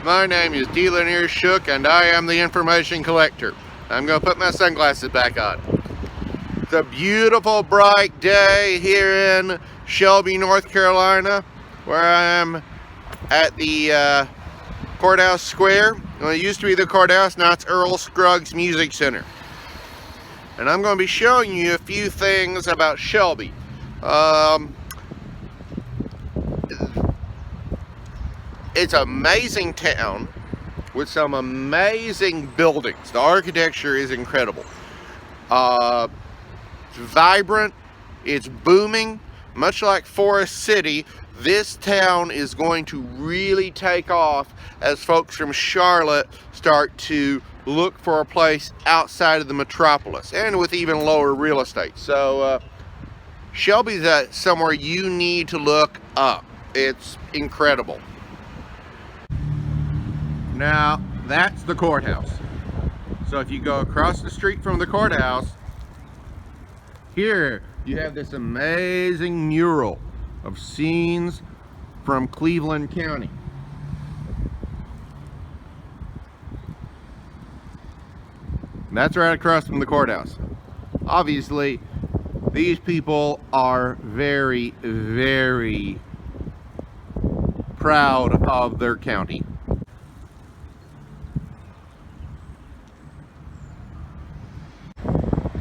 My name is Dealer Shook and I am the information collector. I'm going to put my sunglasses back on. It's a beautiful bright day here in Shelby, North Carolina, where I am at the Courthouse Square. Well, it used to be the courthouse, now it's Earl Scruggs Music Center. And I'm going to be showing you a few things about Shelby. It's an amazing town with some amazing buildings. The architecture is incredible. It's vibrant, it's booming. Much like Forest City, this town is going to really take off as folks from Charlotte start to look for a place outside of the metropolis, and with even lower real estate. So Shelby's somewhere you need to look up. It's incredible. Now that's the courthouse. So if you go across the street from the courthouse, here you have this amazing mural of scenes from Cleveland County. That's right across from the courthouse. Obviously, these people are very, very proud of their county.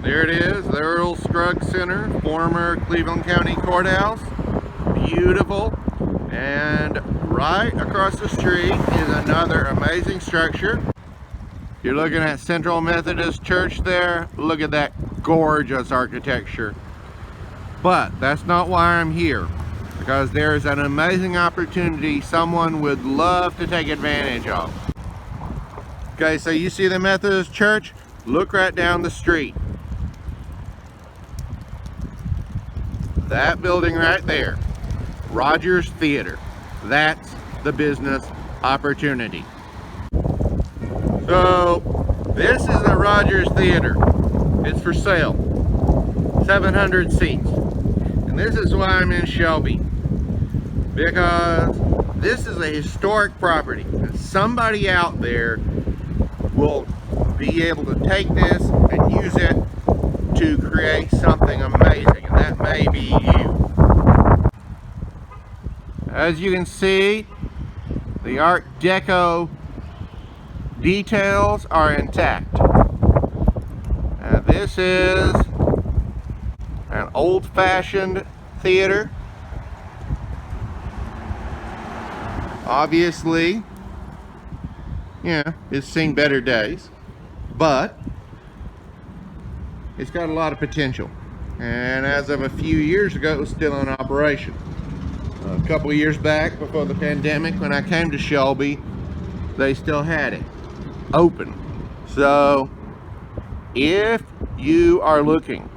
There it is, the Earl Scruggs Center, former Cleveland County Courthouse. Beautiful. And right across the street is another amazing structure. You're looking at Central Methodist Church there. Look at that gorgeous architecture. But that's not why I'm here, because there's an amazing opportunity someone would love to take advantage of. Okay, so you see the Methodist Church? Look right down the street. That building right there, Rogers Theater. That's the business opportunity. So this is the Rogers Theater. It's for sale, 700 seats. And this is why I'm in Shelby, because this is a historic property. And somebody out there will be able to take this and use it to create something amazing, and that may be you. As you can see, the Art Deco details are intact. This is an old-fashioned theater. Obviously, yeah, it's seen better days, but it's got a lot of potential. And as of a few years ago, it was still in operation. A couple of years back, before the pandemic, when I came to Shelby, they still had it open. So if you are looking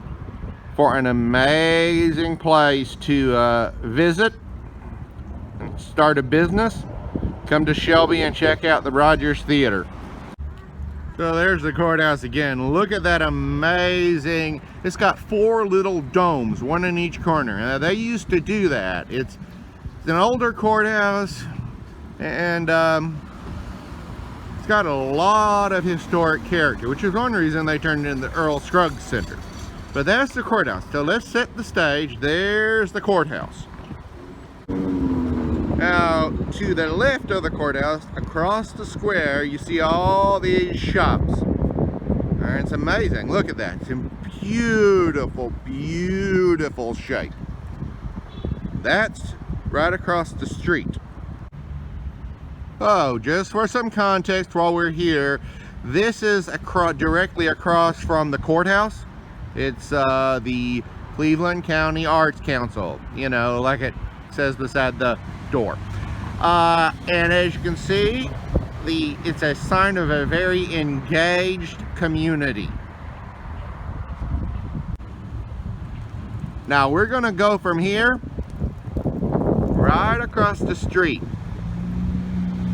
for an amazing place to visit and start a business, come to Shelby and check out the Rogers Theater. So there's the courthouse again. Look at that amazing, it's got 4 little domes, one in each corner. Now, they used to do that. It's an older courthouse, and it's got a lot of historic character, which is one reason they turned it into the Earl Scruggs Center. But that's the courthouse. So let's set the stage. There's the courthouse. Now, to the left of the courthouse, across the square, you see all these shops. And it's amazing. Look at that. It's in beautiful, beautiful shape. That's right across the street. Oh, just for some context while we're here, this is directly across from the courthouse. It's the Cleveland County Arts Council, you know, like it says beside the door. And as you can see, it's a sign of a very engaged community. Now we're gonna go from here right across the street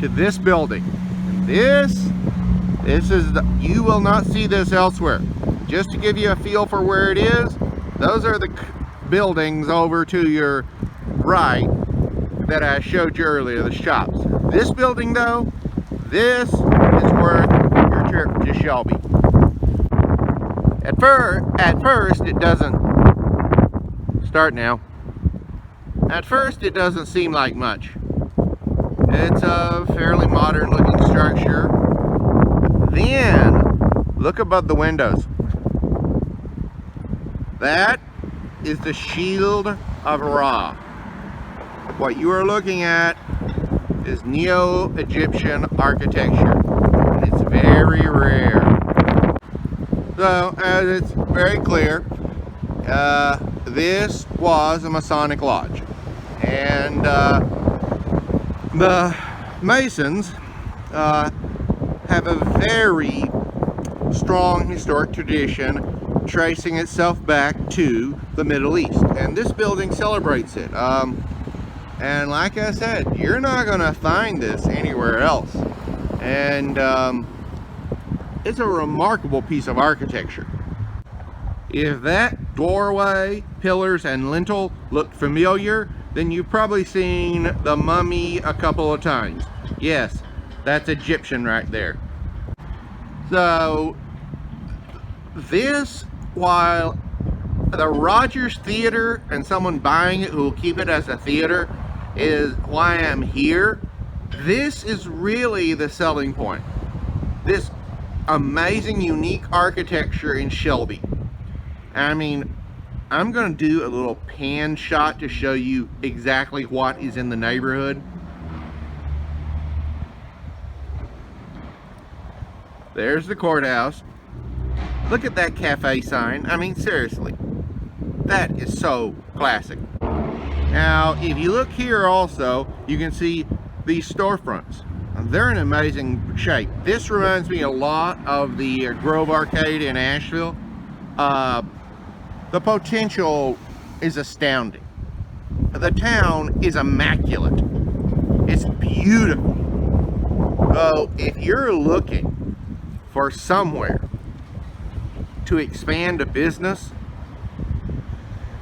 to this building. And this is you will not see this elsewhere. Just to give you a feel for where it is, those are the buildings over to your right that I showed you earlier, the shops. This building though this is worth your trip to Shelby. At first it doesn't start now. At first it doesn't seem like much. It's a fairly modern looking structure. Then look above the windows. That is the Shield of Ra. What you are looking at is Neo-Egyptian architecture. And it's very rare. So, as it's very clear, this was a Masonic lodge. And the Masons have a very strong historic tradition tracing itself back to the Middle East. And this building celebrates it. And like I said, you're not going to find this anywhere else. And it's a remarkable piece of architecture. If that doorway, pillars, and lintel look familiar, then you've probably seen the Mummy a couple of times. Yes, that's Egyptian right there. So, this, while the Rogers Theater and someone buying it who will keep it as a theater is why I'm here, this is really the selling point. This amazing, unique architecture in Shelby. I mean, I'm going to do a little pan shot to show you exactly what is in the neighborhood. There's the courthouse. Look at that cafe sign. I mean, seriously, that is so classic. Now, if you look here also, you can see these storefronts. They're in amazing shape. This reminds me a lot of the Grove Arcade in Asheville. The potential is astounding. The town is immaculate. It's beautiful. So if you're looking for somewhere to expand a business,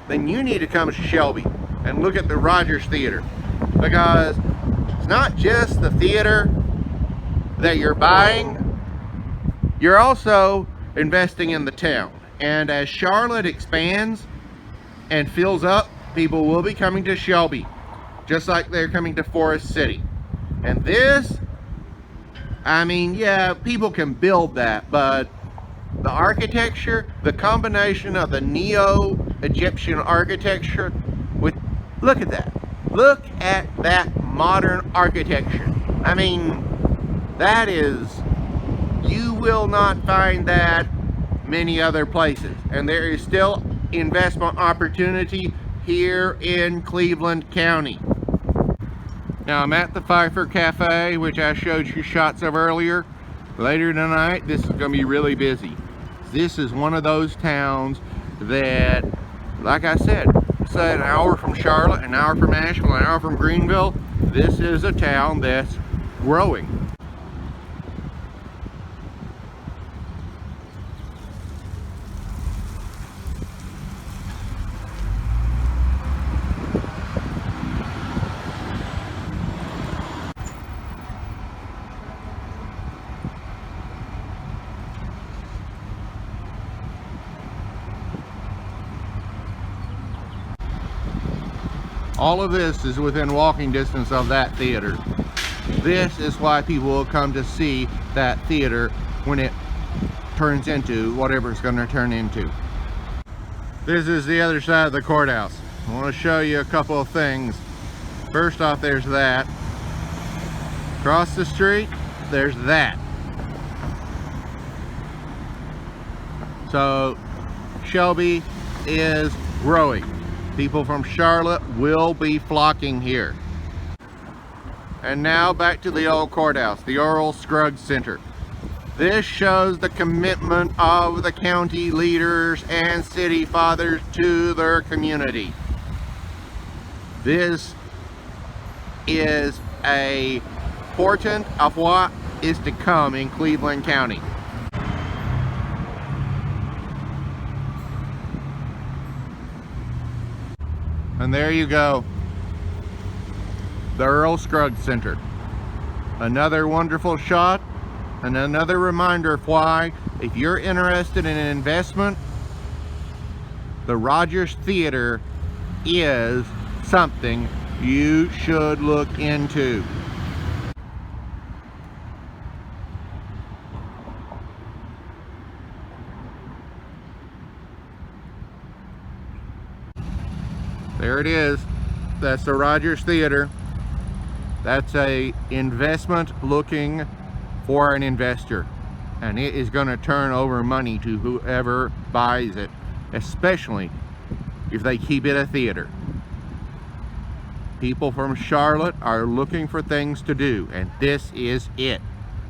then you need to come to Shelby and look at the Rogers Theater, because it's not just the theater that you're buying, you're also investing in the town. And as Charlotte expands and fills up, people will be coming to Shelby, just like they're coming to Forest City. And this, I mean, yeah, people can build that, but the architecture, the combination of the Neo-Egyptian architecture with, look at that. Look at that modern architecture. I mean, that is, you will not find that many other places. And there is still investment opportunity here in Cleveland County. Now, I'm at the Pfeiffer Cafe, which I showed you shots of earlier. Later tonight, this is going to be really busy. This is one of those towns that, like I said, it's an hour from Charlotte, an hour from Asheville, an hour from Greenville. This is a town that's growing. All of this is within walking distance of that theater. This is why people will come to see that theater when it turns into whatever it's going to turn into. This is the other side of the courthouse. I want to show you a couple of things. First off, there's that. Across the street, there's that. So, Shelby is growing. People from Charlotte will be flocking here. And now back to the old courthouse, the Oral Scruggs Center. This shows the commitment of the county leaders and city fathers to their community. This is a portent of what is to come in Cleveland County. And there you go, the Earl Scruggs Center. Another wonderful shot, and another reminder of why, if you're interested in an investment, the Rogers Theater is something you should look into. There it is. That's the Rogers Theater. That's a investment looking for an investor, and it is going to turn over money to whoever buys it, especially if they keep it a theater. People from Charlotte are looking for things to do, and this is it.